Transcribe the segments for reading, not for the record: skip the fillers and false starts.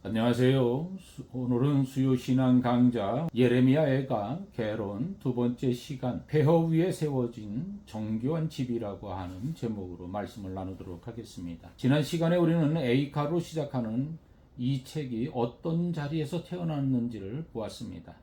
안녕하세요. 오늘은 수요신앙 강좌 예레미야 애가 개론 두 번째 시간 폐허 위에 세워진 정교한 집이라고 하는 제목으로 말씀을 나누도록 하겠습니다. 지난 시간에 우리는 에이카로 시작하는 이 책이 어떤 자리에서 태어났는지를 보았습니다.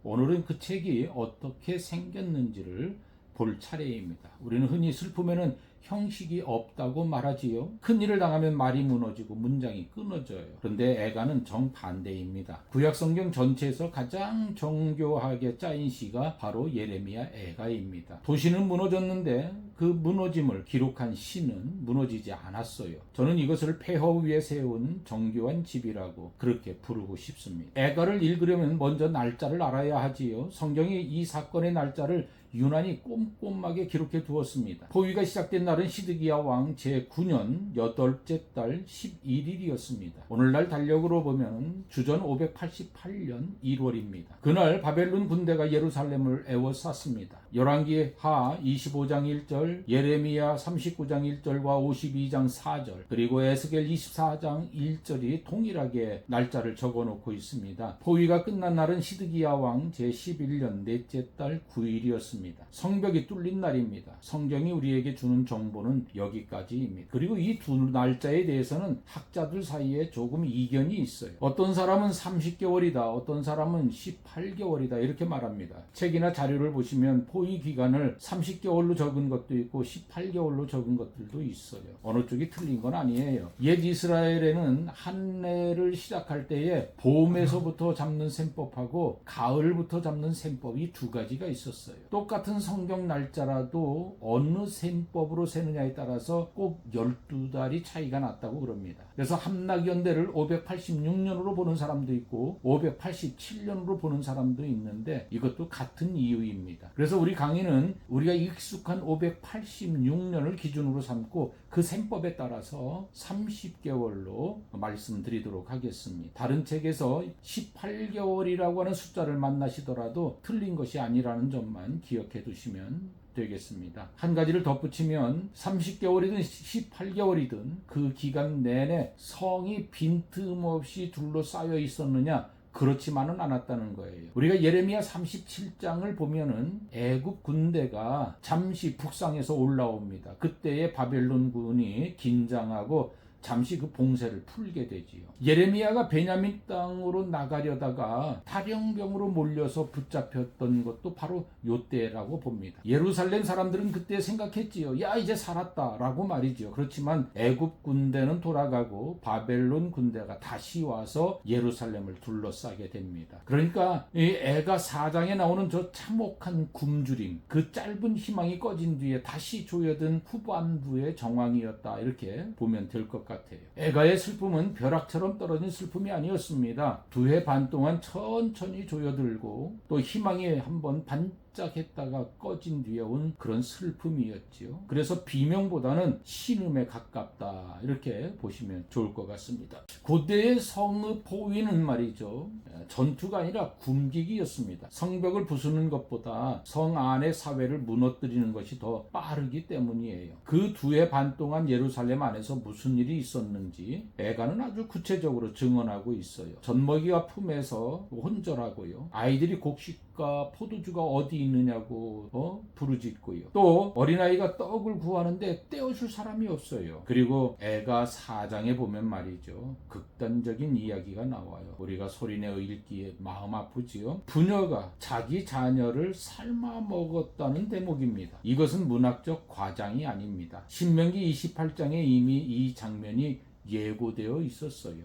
오늘은 그 책이 어떻게 생겼는지를 볼 차례입니다. 우리는 흔히 슬픔에는 형식이 없다고 말하지요. 큰일을 당하면 말이 무너지고 문장이 끊어져요. 그런데 애가는 정반대입니다. 구약성경 전체에서 가장 정교하게 짜인 시가 바로 예레미야 애가입니다. 도시는 무너졌는데 그 무너짐을 기록한 시는 무너지지 않았어요. 저는 이것을 폐허 위에 세운 정교한 집이라고 그렇게 부르고 싶습니다. 애가를 읽으려면 먼저 날짜를 알아야 하지요. 성경이 이 사건의 날짜를 유난히 꼼꼼하게 기록해 두었습니다. 포위가 시작된 날은 시드기야 왕 제9년 8째 달 11일이었습니다. 오늘날 달력으로 보면 주전 588년 1월입니다. 그날 바벨론 군대가 예루살렘을 에워쌌습니다. 열왕기 하 25장 1절, 예레미야 39장 1절과 52장 4절, 그리고 에스겔 24장 1절이 동일하게 날짜를 적어놓고 있습니다. 포위가 끝난 날은 시드기야 왕 제11년 넷째 달 9일이었습니다. 성벽이 뚫린 날입니다. 성경이 우리에게 주는 정보는 여기까지입니다. 그리고 이 두 날짜에 대해서는 학자들 사이에 조금 이견이 있어요. 어떤 사람은 30개월이다, 어떤 사람은 18개월이다 이렇게 말합니다. 책이나 자료를 보시면 포위 기간을 30개월로 적은 것도 있고 18개월로 적은 것들도 있어요. 어느 쪽이 틀린 건 아니에요. 옛 이스라엘에는 한 해를 시작할 때에 봄에서부터 잡는 셈법하고 가을부터 잡는 셈법이 두 가지가 있었어요. 똑같은 성경 날짜라도 어느 셈법으로 세느냐에 따라서 꼭 12달이 차이가 났다고 그럽니다. 그래서 함락연대를 586년으로 보는 사람도 있고 587년으로 보는 사람도 있는데 이것도 같은 이유입니다. 그래서 우리 강의는 우리가 익숙한 586년을 기준으로 삼고 그 셈법에 따라서 30개월로 말씀드리도록 하겠습니다. 다른 책에서 18개월이라고 하는 숫자를 만나시더라도 틀린 것이 아니라는 점만 기억해 두시면 되겠습니다. 한 가지를 덧붙이면 30개월이든 18개월이든 그 기간 내내 성이 빈틈없이 둘러싸여 있었느냐? 그렇지만은 않았다는 거예요. 우리가 예레미야 37장을 보면은 애굽 군대가 잠시 북상에서 올라옵니다. 그때의 바벨론 군이 긴장하고 잠시 그 봉쇄를 풀게 되지요. 예레미야가 베냐민 땅으로 나가려다가 탈영병으로 몰려서 붙잡혔던 것도 바로 요때라고 봅니다. 예루살렘 사람들은 그때 생각했지요. 야, 이제 살았다라고 말이지요. 그렇지만 애굽 군대는 돌아가고 바벨론 군대가 다시 와서 예루살렘을 둘러싸게 됩니다. 그러니까 이 애가 4장에 나오는 저 참혹한 굶주림, 그 짧은 희망이 꺼진 뒤에 다시 조여든 후반부의 정황이었다 이렇게 보면 될 것 같아요. 애가의 슬픔은 벼락처럼 떨어진 슬픔이 아니었습니다. 2해 반 동안 천천히 조여들고 또 희망이 한번 반짝했다가 꺼진 뒤에 온 그런 슬픔이었지요. 그래서 비명보다는 신음에 가깝다 이렇게 보시면 좋을 것 같습니다. 고대의 성읍 포위는 말이죠, 전투가 아니라 굶기기였습니다. 성벽을 부수는 것보다 성 안의 사회를 무너뜨리는 것이 더 빠르기 때문이에요. 그 2해 반 동안 예루살렘 안에서 무슨 일이 있었는지 애가는 아주 구체적으로 증언하고 있어요. 젖먹이가 품에서 혼절하고요. 아이들이 곡식과 포도주가 어디 있느냐고 부르짖고요. 또 어린아이가 떡을 구하는데 떼어줄 사람이 없어요. 그리고 애가 4장에 보면 말이죠, 극단적인 이야기가 나와요. 우리가 소리내어 읽기에 마음 아프지요. 부녀가 자기 자녀를 삶아 먹었다는 대목입니다. 이것은 문학적 과장이 아닙니다. 신명기 28장에 이미 이 장면이 예고되어 있었어요.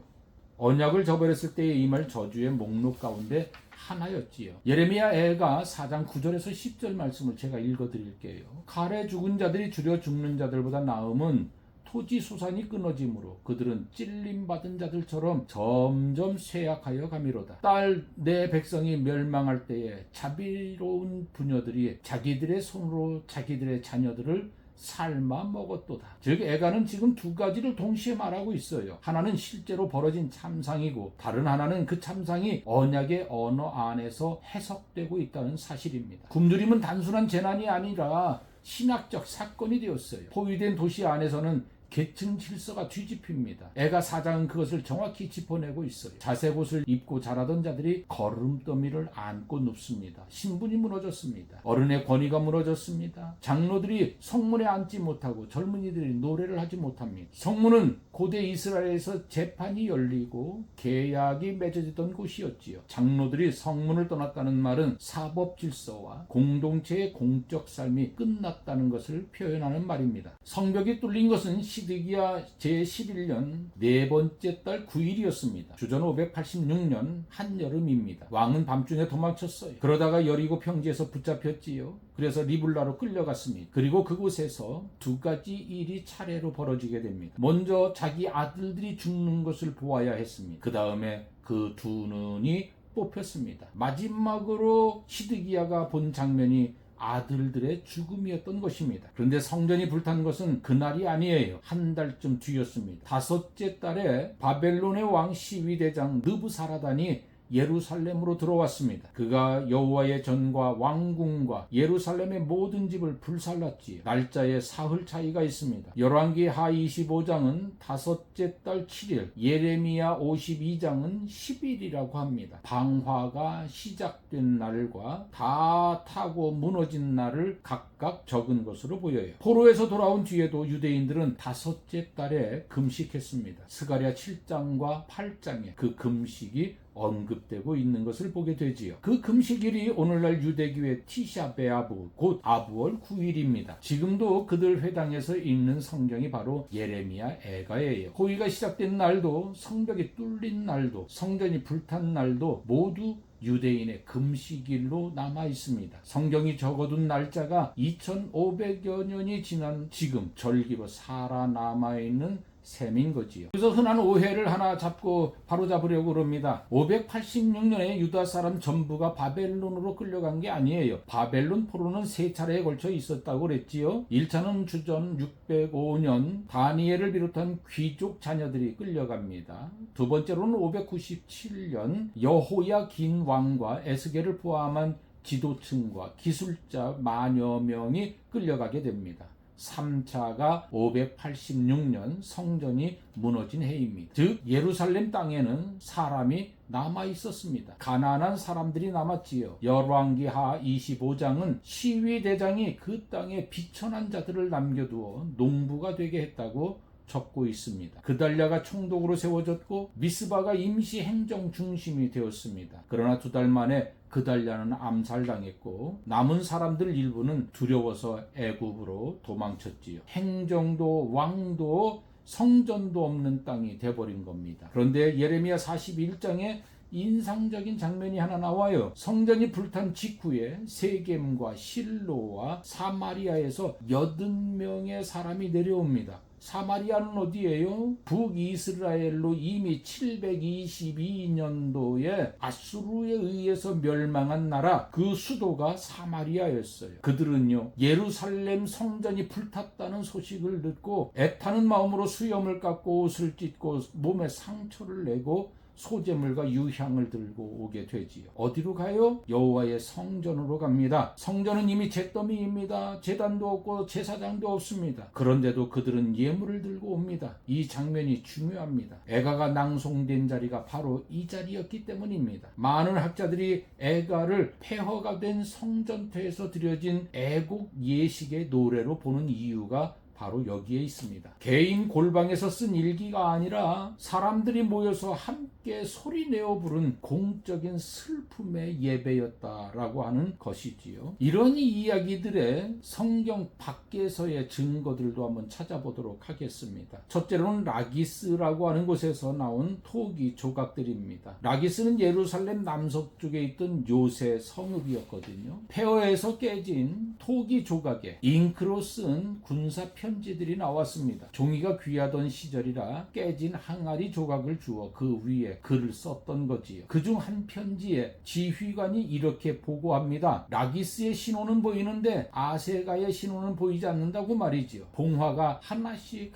언약을 저버렸을 때에 임할 저주의 목록 가운데 하나였지요. 예레미야 애가 4장 9절에서 10절 말씀을 제가 읽어드릴게요. 칼에 죽은 자들이 줄여 죽는 자들보다 나음은 토지 소산이 끊어짐으로 그들은 찔림받은 자들처럼 점점 쇠약하여 가미로다. 딸 내 백성이 멸망할 때에 자비로운 부녀들이 자기들의 손으로 자기들의 자녀들을 삶아 먹었도다. 즉 애가는 지금 두 가지를 동시에 말하고 있어요. 하나는 실제로 벌어진 참상이고 다른 하나는 그 참상이 언약의 언어 안에서 해석되고 있다는 사실입니다. 굶주림은 단순한 재난이 아니라 신학적 사건이 되었어요. 포위된 도시 안에서는 계층 질서가 뒤집힙니다. 애가 4장은 그것을 정확히 짚어내고 있어요. 자색 옷을 입고 자라던 자들이 거름더미를 안고 눕습니다. 신분이 무너졌습니다. 어른의 권위가 무너졌습니다. 장로들이 성문에 앉지 못하고 젊은이들이 노래를 하지 못합니다. 성문은 고대 이스라엘에서 재판이 열리고 계약이 맺어지던 곳이었지요. 장로들이 성문을 떠났다는 말은 사법 질서와 공동체의 공적 삶이 끝났다는 것을 표현하는 말입니다. 성벽이 뚫린 것은 시드기야 제11년 네 번째 달 9일이었습니다. 주전 586년 한여름입니다. 왕은 밤중에 도망쳤어요. 그러다가 여리고 평지에서 붙잡혔지요. 그래서 리블라로 끌려갔습니다. 그리고 그곳에서 두 가지 일이 차례로 벌어지게 됩니다. 먼저 자기 아들들이 죽는 것을 보아야 했습니다. 그 다음에 그 두 눈이 뽑혔습니다. 마지막으로 시드기야가 본 장면이 아들들의 죽음이었던 것입니다. 그런데 성전이 불탄 것은 그날이 아니에요. 한 달쯤 뒤였습니다. 5째 달에 바벨론의 왕 시위대장 느부사라단이 예루살렘으로 들어왔습니다. 그가 여호와의 전과 왕궁과 예루살렘의 모든 집을 불살랐지요. 날짜에 사흘 차이가 있습니다. 열왕기 하 25장은 5째 달 7일, 예레미야 52장은 10일이라고 합니다. 방화가 시작된 날과 다 타고 무너진 날을 각각 적은 것으로 보여요. 포로에서 돌아온 뒤에도 유대인들은 5째 달에 금식했습니다. 스가랴 7장과 8장에 그 금식이 언급되고 있는 것을 보게 되지요. 그 금식일이 오늘날 유대교의 티샤베아브 곧 아부월 9일입니다. 지금도 그들 회당에서 읽는 성경이 바로 예레미야 애가예요. 호위가 시작된 날도 성벽이 뚫린 날도 성전이 불탄 날도 모두 유대인의 금식일로 남아 있습니다. 성경이 적어둔 날짜가 2500여 년이 지난 지금 절기로 살아남아 있는 셈인 거지요. 그래서 흔한 오해를 하나 잡고 바로잡으려고 그럽니다. 586년에 유다 사람 전부가 바벨론으로 끌려간 게 아니에요. 바벨론 포로는 3차례에 걸쳐 있었다고 그랬지요. 1차는 주전 605년 다니엘을 비롯한 귀족 자녀들이 끌려갑니다. 두 번째로는 597년 여호야긴 왕과 에스겔을 포함한 지도층과 기술자 만여 명이 끌려가게 됩니다. 3차가 586년 성전이 무너진 해입니다. 즉 예루살렘 땅에는 사람이 남아 있었습니다. 가난한 사람들이 남았지요. 열왕기하 25장은 시위대장이 그 땅에 비천한 자들을 남겨두어 농부가 되게 했다고 적고 있습니다. 그달랴가 총독으로 세워졌고 미스바가 임시 행정 중심이 되었습니다. 그러나 2달 만에 그달랴는 암살당했고 남은 사람들 일부는 두려워서 애굽으로 도망쳤지요. 행정도 왕도 성전도 없는 땅이 돼버린 겁니다. 그런데 예레미야 41장에 인상적인 장면이 하나 나와요. 성전이 불탄 직후에 세겜과 실로와 사마리아에서 80명의 사람이 내려옵니다. 사마리아는 어디예요? 북이스라엘로 이미 722년도에 아수르에 의해서 멸망한 나라, 그 수도가 사마리아였어요. 그들은요 예루살렘 성전이 불탔다는 소식을 듣고 애타는 마음으로 수염을 깎고 옷을 찢고 몸에 상처를 내고 소재물과 유향을 들고 오게 되지요. 어디로 가요? 여호와의 성전으로 갑니다. 성전은 이미 잿더미입니다. 제단도 없고 제사장도 없습니다. 그런데도 그들은 예물을 들고 옵니다. 이 장면이 중요합니다. 애가가 낭송된 자리가 바로 이 자리였기 때문입니다. 많은 학자들이 애가를 폐허가 된 성전터에서 드려진 애곡 예식의 노래로 보는 이유가 바로 여기에 있습니다. 개인 골방에서 쓴 일기가 아니라 사람들이 모여서 함께 소리내어 부른 공적인 슬픔의 예배였다라고 하는 것이지요. 이런 이야기들의 성경 밖에서의 증거들도 한번 찾아보도록 하겠습니다. 첫째로는 라기스라고 하는 곳에서 나온 토기 조각들입니다. 라기스는 예루살렘 남서쪽에 있던 요새 성읍이었거든요. 폐허에서 깨진 토기 조각에 잉크로 쓴 군사 편지들이 나왔습니다. 종이가 귀하던 시절이라 깨진 항아리 조각을 주어 그 위에 사람들에게 글을 썼던 거지요. 그중 한 편지에 지휘관이 이렇게 보고합니다. 라기스의 신호는 보이는데 아세가의 신호는 보이지 않는다고 말이지요. 봉화가 하나씩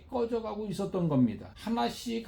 꺼져가고 있었던 겁니다. 하나씩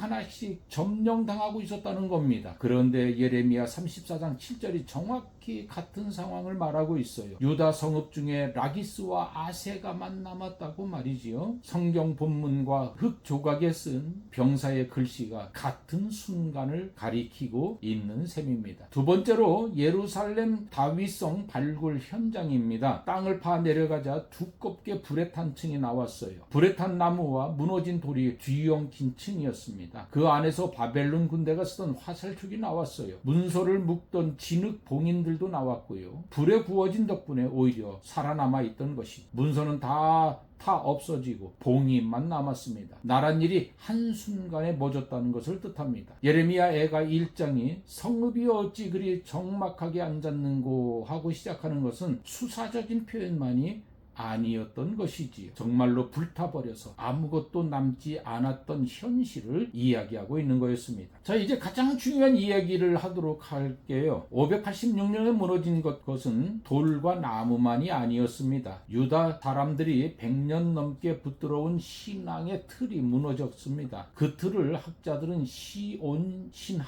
점령당하고 있었다는 겁니다. 그런데 예레미야 34장 7절이 정확히 같은 상황을 말하고 있어요. 유다 성읍 중에 라기스와 아세가만 남았다고 말이지요. 성경 본문과 흙 조각에 쓴 병사의 글씨가 같은 순간을 가리키고 있는 셈입니다. 두 번째로 예루살렘 다윗성 발굴 현장입니다. 땅을 파 내려가자 두껍게 불에 탄 층이 나왔어요. 불에 탄 나무와 무너진 돌이 뒤엉킨 층이었습니다. 그 안에서 바벨론 군대가 쓰던 화살촉이 나왔어요. 문서를 묶던 진흙 봉인들도 나왔고요. 불에 구워진 덕분에 오히려 살아남아 있던 것이, 문서는 다 없어지고 봉인만 남았습니다. 나란 일이 한순간에 멎었다는 것을 뜻합니다. 예레미야 애가 1장이 성읍이 어찌 그리 적막하게 앉았는고 하고 시작하는 것은 수사적인 표현만이 아니었던 것이지요. 정말로 불타버려서 아무것도 남지 않았던 현실을 이야기하고 있는 거였습니다. 자, 이제 가장 중요한 이야기를 하도록 할게요. 586년에 무너진 것은 돌과 나무만이 아니었습니다. 유다 사람들이 100년 넘게 붙들어온 신앙의 틀이 무너졌습니다. 그 틀을 학자들은 시온신학이라고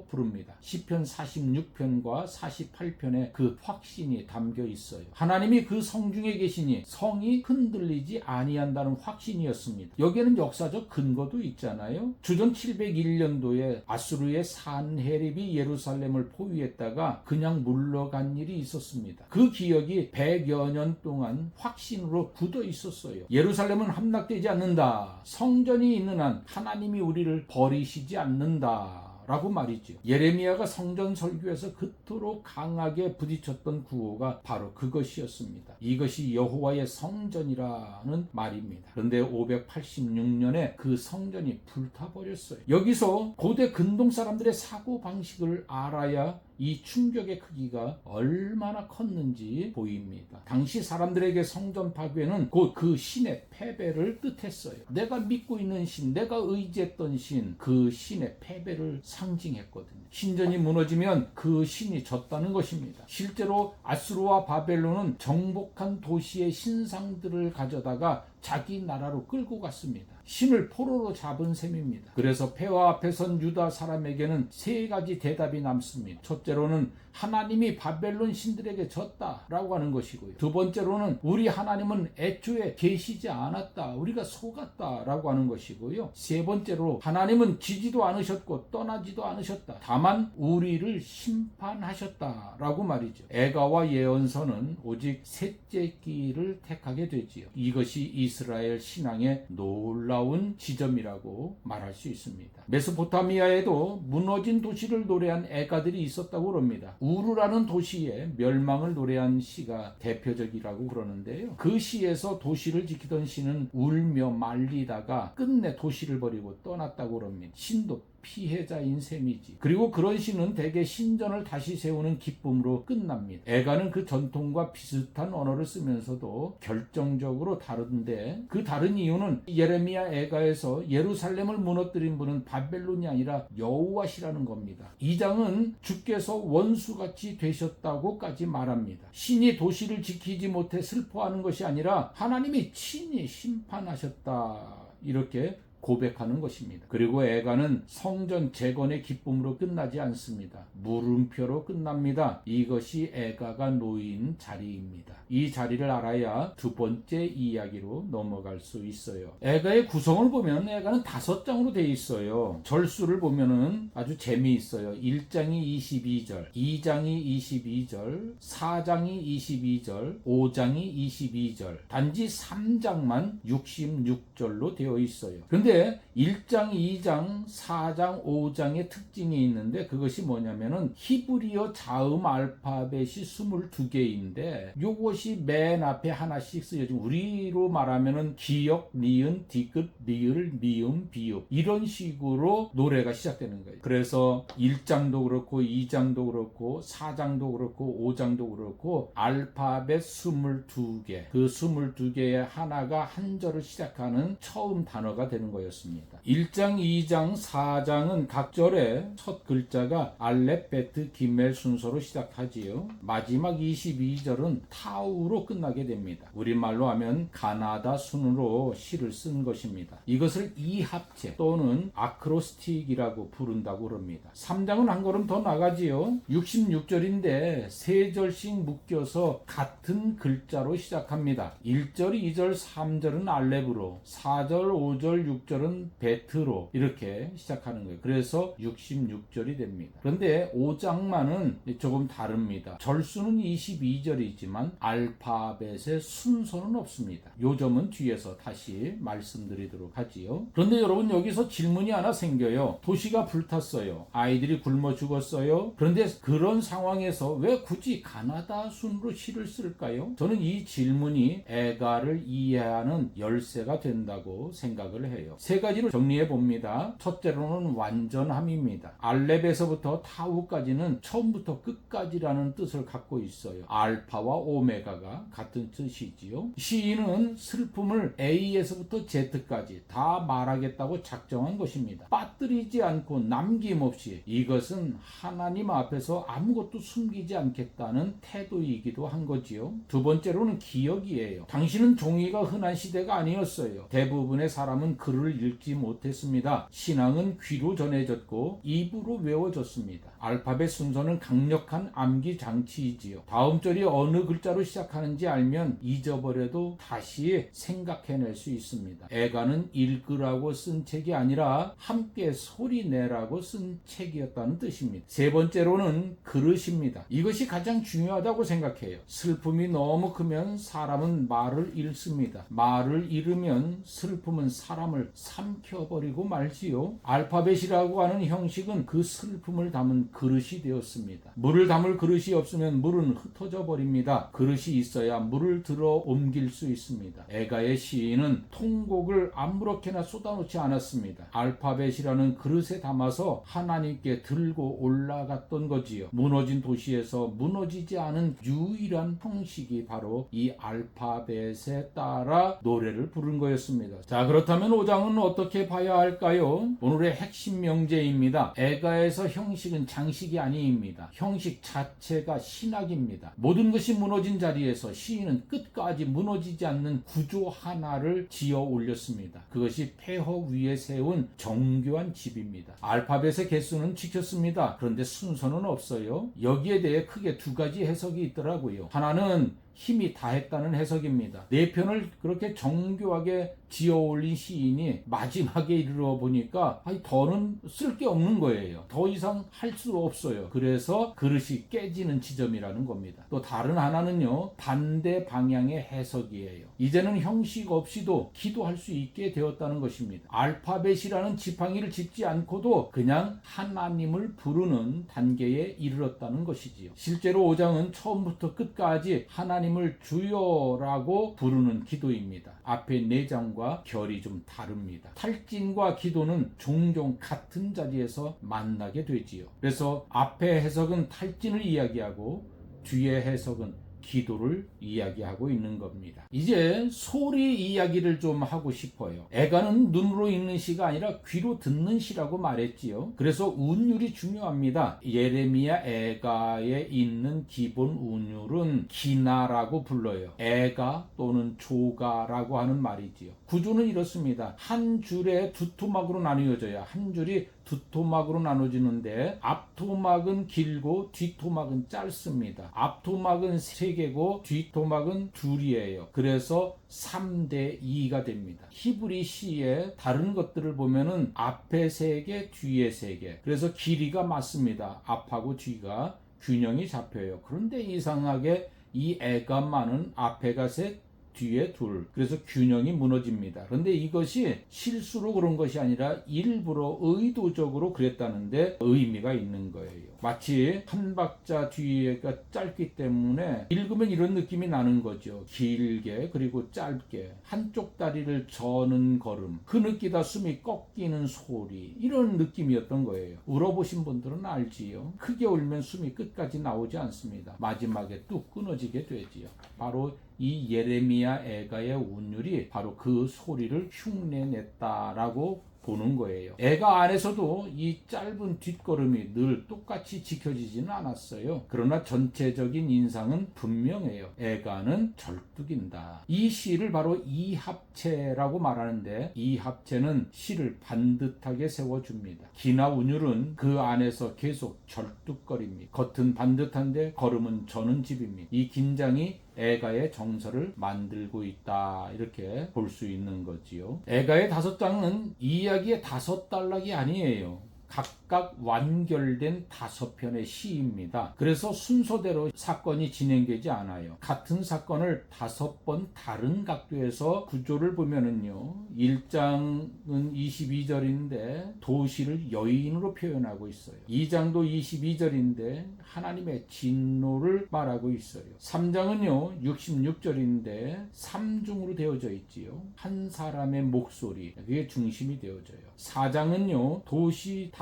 부릅니다. 시편 46편과 48편에 그 확신이 담겨 있어요. 하나님이 그 성중에 계시니 성이 흔들리지 아니한다는 확신이었습니다. 여기에는 역사적 근거도 있잖아요. 주전 701년도에 아수르의 산헤립이 예루살렘을 포위했다가 그냥 물러간 일이 있었습니다. 그 기억이 100여 년 동안 확신으로 굳어 있었어요. 예루살렘은 함락되지 않는다. 성전이 있는 한 하나님이 우리를 버리시지 않는다 라고 말이죠. 예레미야가 성전 설교에서 그토록 강하게 부딪혔던 구호가 바로 그것이었습니다. 이것이 여호와의 성전이라는 말입니다. 그런데 586년에 그 성전이 불타버렸어요. 여기서 고대 근동 사람들의 사고방식을 알아야 이 충격의 크기가 얼마나 컸는지 보입니다. 당시 사람들에게 성전 파괴는 곧 그 신의 패배를 뜻했어요. 내가 믿고 있는 신, 내가 의지했던 신, 그 신의 패배를 상징했거든요. 신전이 무너지면 그 신이 졌다는 것입니다. 실제로 아수르와 바벨론은 정복한 도시의 신상들을 가져다가 자기 나라로 끌고 갔습니다. 신을 포로로 잡은 셈입니다. 그래서 폐허 앞에 선 유다 사람에게는 세 가지 대답이 남습니다. 첫째로는 하나님이 바벨론 신들에게 졌다라고 하는 것이고요. 두 번째로는 우리 하나님은 애초에 계시지 않았다, 우리가 속았다라고 하는 것이고요. 세 번째로 하나님은 지지도 않으셨고 떠나지도 않으셨다, 다만 우리를 심판하셨다라고 말이죠. 애가와 예언서는 오직 셋째 길을 택하게 되지요. 이것이 이스라엘 신앙의 놀라운 지점이라고 말할 수 있습니다. 메소포타미아에도 무너진 도시를 노래한 애가들이 있었다고 합니다. 우르라는 도시의 멸망을 노래한 시가 대표적이라고 그러는데요. 그 시에서 도시를 지키던 신은 울며 말리다가 끝내 도시를 버리고 떠났다고 합니다. 신도 피해자인 셈이지. 그리고 그런 시는 대개 신전을 다시 세우는 기쁨으로 끝납니다. 애가는 그 전통과 비슷한 언어를 쓰면서도 결정적으로 다른데, 그 다른 이유는 예레미야 애가에서 예루살렘을 무너뜨린 분은 바벨론이 아니라 여호와시라는 겁니다. 이 장은 주께서 원수같이 되셨다고까지 말합니다. 신이 도시를 지키지 못해 슬퍼하는 것이 아니라 하나님이 친히 심판하셨다, 이렇게 고백하는 것입니다. 그리고 애가는 성전 재건의 기쁨으로 끝나지 않습니다. 물음표로 끝납니다. 이것이 애가가 놓인 자리입니다. 이 자리를 알아야 두 번째 이야기로 넘어갈 수 있어요. 애가의 구성을 보면 애가는 5장으로 되어 있어요. 절수를 보면은 아주 재미있어요. 1장이 22절, 2장이 22절, 4장이 22절, 5장이 22절, 단지 3장만 66절로 되어 있어요. 근데 1장, 2장, 4장, 5장의 특징이 있는데, 그것이 뭐냐면은 히브리어 자음 알파벳이 22개인데 요것이 맨 앞에 하나씩 쓰여진, 우리로 말하면은 기역, 니은, 디귿, 리을, 미음, 비읍, 이런 식으로 노래가 시작되는 거예요. 그래서 1장도 그렇고 2장도 그렇고 4장도 그렇고 5장도 그렇고 알파벳 22개, 그 22개의 하나가 한 절을 시작하는 처음 단어가 되는 거예요. 거였습니다. 1장, 2장, 4장은 각 절에 첫 글자가 알렙, 베트, 기멜 순서로 시작하지요. 마지막 22절은 타우로 끝나게 됩니다. 우리말로 하면 가나다 순으로 시를 쓴 것입니다. 이것을 이합체 또는 아크로스틱이라고 부른다고 그럽니다. 3장은 한 걸음 더 나가지요. 66절인데 세 절씩 묶여서 같은 글자로 시작합니다. 1절, 2절, 3절은 알렙으로, 4절, 5절, 6절은 베트로 이렇게 시작하는 거예요. 그래서 66절이 됩니다. 그런데 5장만은 조금 다릅니다. 절수는 22절이지만 알파벳의 순서는 없습니다. 요 점은 뒤에서 다시 말씀드리도록 하지요. 그런데 여러분, 여기서 질문이 하나 생겨요. 도시가 불탔어요. 아이들이 굶어 죽었어요. 그런데 그런 상황에서 왜 굳이 가나다 순으로 시를 쓸까요? 저는 이 질문이 애가를 이해하는 열쇠가 된다고 생각을 해요. 세 가지로 정리해 봅니다. 첫째로는 완전함입니다. 알렙에서부터 타우까지는 처음부터 끝까지라는 뜻을 갖고 있어요. 알파와 오메가가 같은 뜻이지요. 시인은 슬픔을 A에서부터 Z까지 다 말하겠다고 작정한 것입니다. 빠뜨리지 않고 남김없이. 이것은 하나님 앞에서 아무것도 숨기지 않겠다는 태도이기도 한 거지요. 두 번째로는 기억이에요. 당신은 종이가 흔한 시대가 아니었어요. 대부분의 사람은 글을 읽지 못했습니다. 신앙은 귀로 전해졌고 입으로 외워졌습니다. 알파벳 순서는 강력한 암기 장치이지요. 다음 절이 어느 글자로 시작하는지 알면 잊어버려도 다시 생각해낼 수 있습니다. 애가는 읽으라고 쓴 책이 아니라 함께 소리내라고 쓴 책이었다는 뜻입니다. 세 번째로는 그릇입니다. 이것이 가장 중요하다고 생각해요. 슬픔이 너무 크면 사람은 말을 잃습니다. 말을 잃으면 슬픔은 사람을 삼켜버리고 말지요. 알파벳이라고 하는 형식은 그 슬픔을 담은 그릇이 되었습니다. 물을 담을 그릇이 없으면 물은 흩어져 버립니다. 그릇이 있어야 물을 들어 옮길 수 있습니다. 애가의 시인은 통곡을 아무렇게나 쏟아놓지 않았습니다. 알파벳이라는 그릇에 담아서 하나님께 들고 올라갔던 거지요. 무너진 도시에서 무너지지 않은 유일한 형식이 바로 이 알파벳에 따라 노래를 부른 거였습니다. 자, 그렇다면 5장은 어떻게 봐야 할까요? 오늘의 핵심 명제입니다. 애가에서 형식은 장식이 아닙니다. 형식 자체가 신학입니다. 모든 것이 무너진 자리에서 시인은 끝까지 무너지지 않는 구조 하나를 지어 올렸습니다. 그것이 폐허 위에 세운 정교한 집입니다. 알파벳의 개수는 지켰습니다. 그런데 순서는 없어요. 여기에 대해 크게 두 가지 해석이 있더라고요. 하나는 힘이 다했다는 해석입니다. 네 편을 그렇게 정교하게 지어 올린 시인이 마지막에 이르러 보니까 더는 쓸 게 없는 거예요. 더 이상 할 수 없어요. 그래서 그릇이 깨지는 지점이라는 겁니다. 또 다른 하나는요, 반대 방향의 해석이에요. 이제는 형식 없이도 기도할 수 있게 되었다는 것입니다. 알파벳이라는 지팡이를 짚지 않고도 그냥 하나님을 부르는 단계에 이르렀다는 것이지요. 실제로 5장은 처음부터 끝까지 하나님을 주여라고 부르는 기도입니다. 앞에 4장과 결이 좀 다릅니다. 탈진과 기도는 종종 같은 자리에서 만나게 되지요. 그래서 앞에 해석은 탈진을 이야기하고 뒤에 해석은 기도를 이야기하고 있는 겁니다. 이제 소리 이야기를 좀 하고 싶어요. 애가는 눈으로 읽는 시가 아니라 귀로 듣는 시라고 말했지요. 그래서 운율이 중요합니다. 예레미야 애가에 있는 기본 운율은 기나라고 불러요. 애가 또는 조가라고 하는 말이지요. 구조는 이렇습니다. 한 줄에 두 토막으로 나뉘어져야 한 줄이 두 토막으로 나눠지는데 앞토막은 길고 뒷토막은 짧습니다. 앞토막은 3개고 뒷토막은 2이에요. 그래서 3대2가 됩니다. 히브리 시의 다른 것들을 보면은 앞에 3개, 뒤에 3개. 그래서 길이가 맞습니다. 앞하고 뒤가 균형이 잡혀요. 그런데 이상하게 이 애가만은 앞에가 3, 뒤에 2. 그래서 균형이 무너집니다. 그런데 이것이 실수로 그런 것이 아니라 일부러 의도적으로 그랬다는데 의미가 있는 거예요. 마치 한 박자 뒤에가 짧기 때문에 읽으면 이런 느낌이 나는 거죠. 길게 그리고 짧게 한쪽 다리를 저는 걸음, 흐느끼다 숨이 꺾이는 소리, 이런 느낌이었던 거예요. 울어보신 분들은 알지요. 크게 울면 숨이 끝까지 나오지 않습니다. 마지막에 뚝 끊어지게 되지요. 바로 이 예레미야 애가의 운율이 바로 그 소리를 흉내냈다라고 보는 거예요. 애가 안에서도 이 짧은 뒷걸음이 늘 똑같이 지켜지지는 않았어요. 그러나 전체적인 인상은 분명해요. 애가는 절뚝인다. 이 시를 바로 이합체라고 말하는데, 이합체는 시를 반듯하게 세워줍니다. 기나 운율은 그 안에서 계속 절뚝거립니다. 겉은 반듯한데 걸음은 저는 집입니다. 이 긴장이 애가의 정서를 만들고 있다, 이렇게 볼 수 있는 거지요. 애가의 5장은 이야기의 5단락이 아니에요. 각각 완결된 5편의 시입니다. 그래서 순서대로 사건이 진행되지 않아요. 같은 사건을 5번 다른 각도에서 구조를 보면은요, 1장은 22절인데 도시를 여인으로 표현하고 있어요. 2장도 22절인데 하나님의 진노를 말하고 있어요. 3장은요 66절인데 삼중으로 되어져 있지요. 한 사람의 목소리, 그게 중심이 되어져요. 4장은요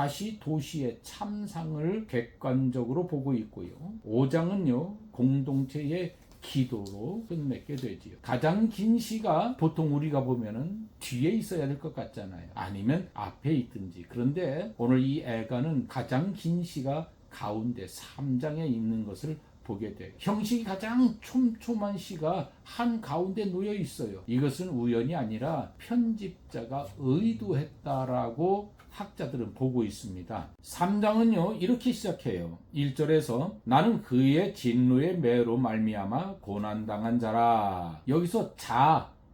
다시 도시의 참상을 객관적으로 보고 있고요. 5장은요 공동체의 기도로 끝맺게 되지요. 가장 긴 시가 보통 우리가 보면은 뒤에 있어야 될 것 같잖아요. 아니면 앞에 있든지. 그런데 오늘 이 애가는 가장 긴 시가 가운데 3장에 있는 것을 보게 돼요. 형식이 가장 촘촘한 시가 한 가운데 놓여 있어요. 이것은 우연이 아니라 편집자가 의도했다라고 학자들은 보고 있습니다. 3장은요 이렇게 시작해요. 1절에서 나는 그의 진노의 매로 말미암아 고난당한 자라. 여기서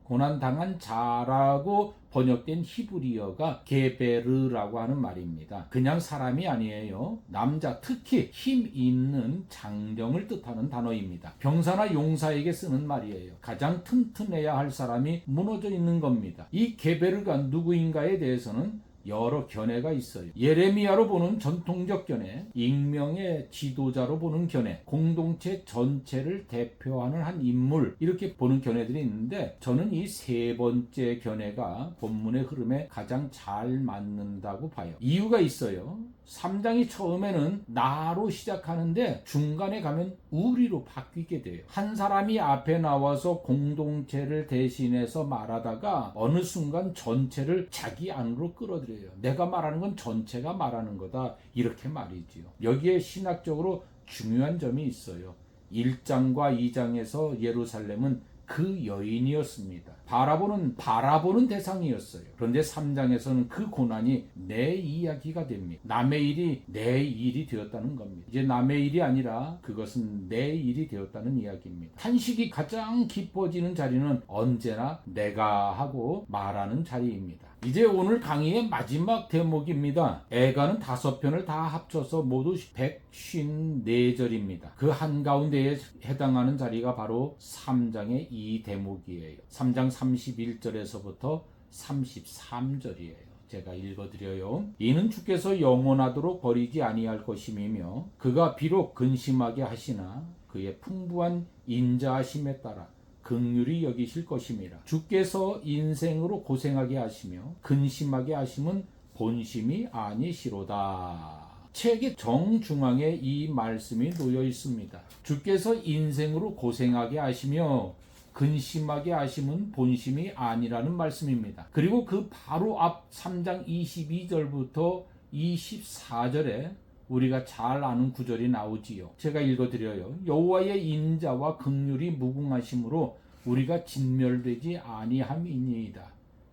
고난당한 자라고 번역된 히브리어가 게베르라고 하는 말입니다. 그냥 사람이 아니에요. 남자, 특히 힘 있는 장정을 뜻하는 단어입니다. 병사나 용사에게 쓰는 말이에요. 가장 튼튼해야 할 사람이 무너져 있는 겁니다. 이 게베르가 누구인가에 대해서는 여러 견해가 있어요. 예레미야로 보는 전통적 견해, 익명의 지도자로 보는 견해, 공동체 전체를 대표하는 한 인물, 이렇게 보는 견해들이 있는데, 저는 이 3번째 견해가 본문의 흐름에 가장 잘 맞는다고 봐요. 이유가 있어요. 3장이 처음에는 나로 시작하는데 중간에 가면 우리로 바뀌게 돼요. 한 사람이 앞에 나와서 공동체를 대신해서 말하다가 어느 순간 전체를 자기 안으로 끌어들여요. 내가 말하는 건 전체가 말하는 거다, 이렇게 말이지요. 여기에 신학적으로 중요한 점이 있어요. 1장과 2장에서 예루살렘은 그 여인이었습니다. 바라보는 대상이었어요. 그런데 3장에서는 그 고난이 내 이야기가 됩니다. 남의 일이 내 일이 되었다는 겁니다. 이제 남의 일이 아니라 그것은 내 일이 되었다는 이야기입니다. 탄식이 가장 깊어지는 자리는 언제나 내가 하고 말하는 자리입니다. 이제 오늘 강의의 마지막 대목입니다. 애가는 5편을 다 합쳐서 모두 154절입니다. 그 한가운데에 해당하는 자리가 바로 3장의 이 대목이에요. 3장 31절에서부터 33절이에요. 제가 읽어드려요. 이는 주께서 영원하도록 버리지 아니할 것임이며 그가 비록 근심하게 하시나 그의 풍부한 인자하심에 따라 긍휼히 여기실 것임이라. 주께서 인생으로 고생하게 하시며 근심하게 하심은 본심이 아니시로다. 책의 정중앙에 이 말씀이 놓여 있습니다. 주께서 인생으로 고생하게 하시며 근심하게 하심은 본심이 아니라는 말씀입니다. 그리고 그 바로 앞 3장 22절부터 24절에 우리가 잘 아는 구절이 나오지요. 제가 읽어드려요. 여호와의 인자와 긍휼이 무궁하심으로 우리가 진멸되지 아니함이니이다.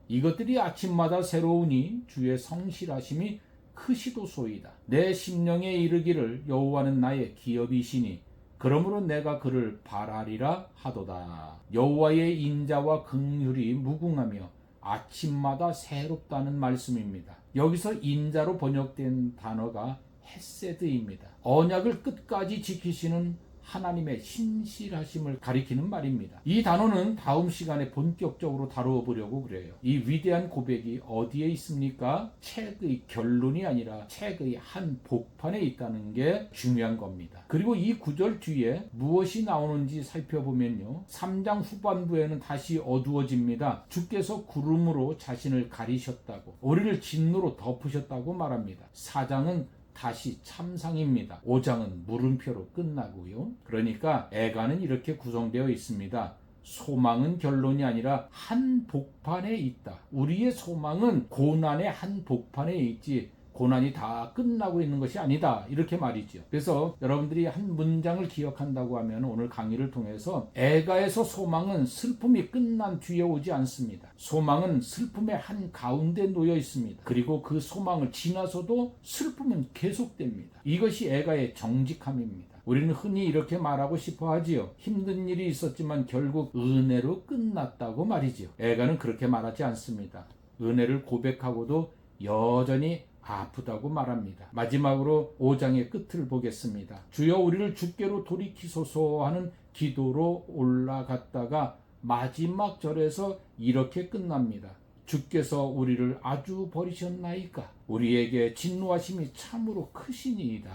이것들이 아침마다 새로우니 주의 성실하심이 크시도소이다. 내 심령에 이르기를 여호와는 나의 기업이시니 그러므로 내가 그를 바라리라 하도다. 여호와의 인자와 긍휼이 무궁하며 아침마다 새롭다는 말씀입니다. 여기서 인자로 번역된 단어가 헤세드입니다. 언약을 끝까지 지키시는 하나님의 신실하심을 가리키는 말입니다. 이 단어는 다음 시간에 본격적으로 다루어 보려고 그래요. 이 위대한 고백이 어디에 있습니까? 책의 결론이 아니라 책의 한 복판에 있다는 게 중요한 겁니다. 그리고 이 구절 뒤에 무엇이 나오는지 살펴보면요, 3장 후반부에는 다시 어두워집니다. 주께서 구름으로 자신을 가리셨다고, 우리를 진노로 덮으셨다고 말합니다. 4장은 다시 참상입니다. 5장은 물음표로 끝나고요. 그러니까 애가는 이렇게 구성되어 있습니다. 소망은 결론이 아니라 한복판에 있다. 우리의 소망은 고난의 한복판에 있지 고난이 다 끝나고 있는 것이 아니다. 이렇게 말이죠. 그래서 여러분들이 한 문장을 기억한다고 하면 오늘 강의를 통해서 애가에서 소망은 슬픔이 끝난 뒤에 오지 않습니다. 소망은 슬픔의 한 가운데 놓여 있습니다. 그리고 그 소망을 지나서도 슬픔은 계속됩니다. 이것이 애가의 정직함입니다. 우리는 흔히 이렇게 말하고 싶어 하지요. 힘든 일이 있었지만 결국 은혜로 끝났다고 말이지요. 애가는 그렇게 말하지 않습니다. 은혜를 고백하고도 여전히 아프다고 말합니다. 마지막으로 5장의 끝을 보겠습니다. 주여 우리를 주께로 돌이키소서 하는 기도로 올라갔다가 마지막 절에서 이렇게 끝납니다. 주께서 우리를 아주 버리셨나이까? 우리에게 진노하심이 참으로 크시니이다.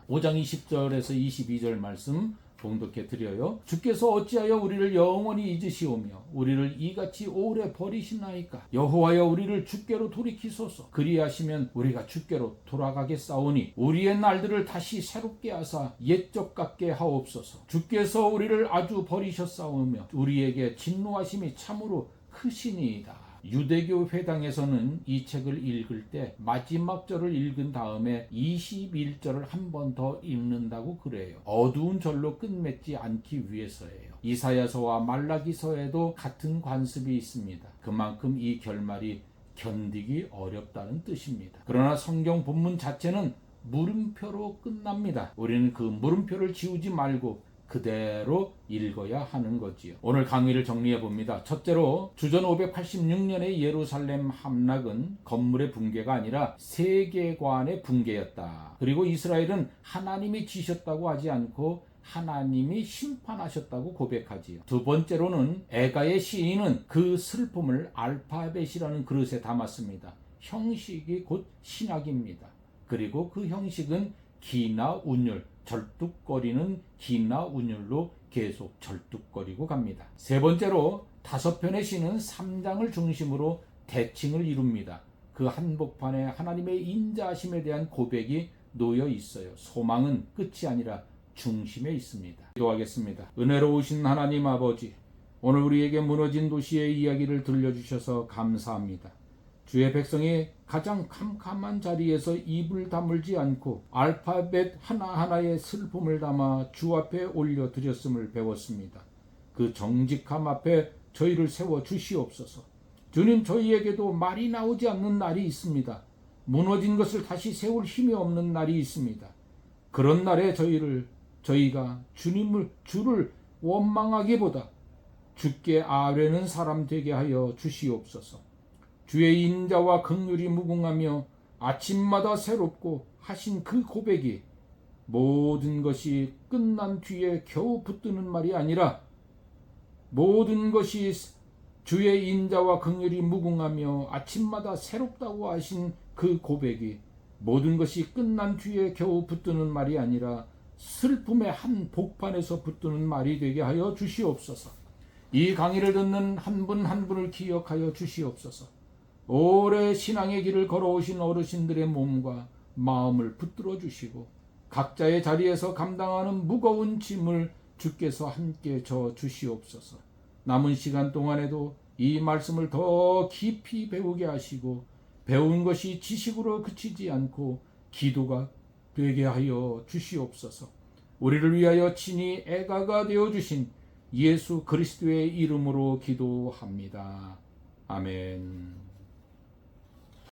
5장 20절에서 22절 말씀 봉독해 드려요. 주께서 어찌하여 우리를 영원히 잊으시오며 우리를 이같이 오래 버리시나이까? 여호와여 우리를 주께로 돌이키소서. 그리하시면 우리가 주께로 돌아가겠사오니 우리의 날들을 다시 새롭게 하사 옛적 같게 하옵소서. 주께서 우리를 아주 버리셨사오며 우리에게 진노하심이 참으로 크시니이다. 유대교 회당에서는 이 책을 읽을 때 마지막 절을 읽은 다음에 21절을 한 번 더 읽는다고 그래요. 어두운 절로 끝맺지 않기 위해서예요. 이사야서와 말라기서에도 같은 관습이 있습니다. 그만큼 이 결말이 견디기 어렵다는 뜻입니다. 그러나 성경 본문 자체는 물음표로 끝납니다. 우리는 그 물음표를 지우지 말고 그대로 읽어야 하는 거지요. 오늘 강의를 정리해 봅니다. 첫째로 주전 586년의 예루살렘 함락은 건물의 붕괴가 아니라 세계관의 붕괴였다. 그리고 이스라엘은 하나님이 지셨다고 하지 않고 하나님이 심판하셨다고 고백하지요. 두 번째로는 애가의 시인은 그 슬픔을 알파벳이라는 그릇에 담았습니다. 형식이 곧 신학입니다. 그리고 그 형식은 기나 운율, 절뚝거리는 기나 운율로 계속 절뚝거리고 갑니다. 세 번째로 5편의 시는 3장을 중심으로 대칭을 이룹니다. 그 한복판에 하나님의 인자하심에 대한 고백이 놓여 있어요. 소망은 끝이 아니라 중심에 있습니다. 기도하겠습니다. 은혜로우신 하나님 아버지, 오늘 우리에게 무너진 도시의 이야기를 들려주셔서 감사합니다. 주의 백성이 가장 캄캄한 자리에서 입을 다물지 않고 알파벳 하나하나의 슬픔을 담아 주 앞에 올려드렸음을 배웠습니다. 그 정직함 앞에 저희를 세워 주시옵소서. 주님, 저희에게도 말이 나오지 않는 날이 있습니다. 무너진 것을 다시 세울 힘이 없는 날이 있습니다. 그런 날에 저희가 주를 원망하기보다 주께 아뢰는 사람 되게 하여 주시옵소서. 주의 인자와 긍휼이 무궁하며 아침마다 새롭고 하신 그 고백이 모든 것이 끝난 뒤에 겨우 붙드는 말이 아니라 모든 것이 주의 인자와 긍휼이 무궁하며 아침마다 새롭다고 하신 그 고백이 모든 것이 끝난 뒤에 겨우 붙드는 말이 아니라 슬픔의 한 복판에서 붙드는 말이 되게 하여 주시옵소서. 이 강의를 듣는 한 분 한 분을 기억하여 주시옵소서. 오래 신앙의 길을 걸어오신 어르신들의 몸과 마음을 붙들어 주시고 각자의 자리에서 감당하는 무거운 짐을 주께서 함께 져 주시옵소서. 남은 시간 동안에도 이 말씀을 더 깊이 배우게 하시고 배운 것이 지식으로 그치지 않고 기도가 되게 하여 주시옵소서. 우리를 위하여 친히 애가가 되어주신 예수 그리스도의 이름으로 기도합니다. 아멘.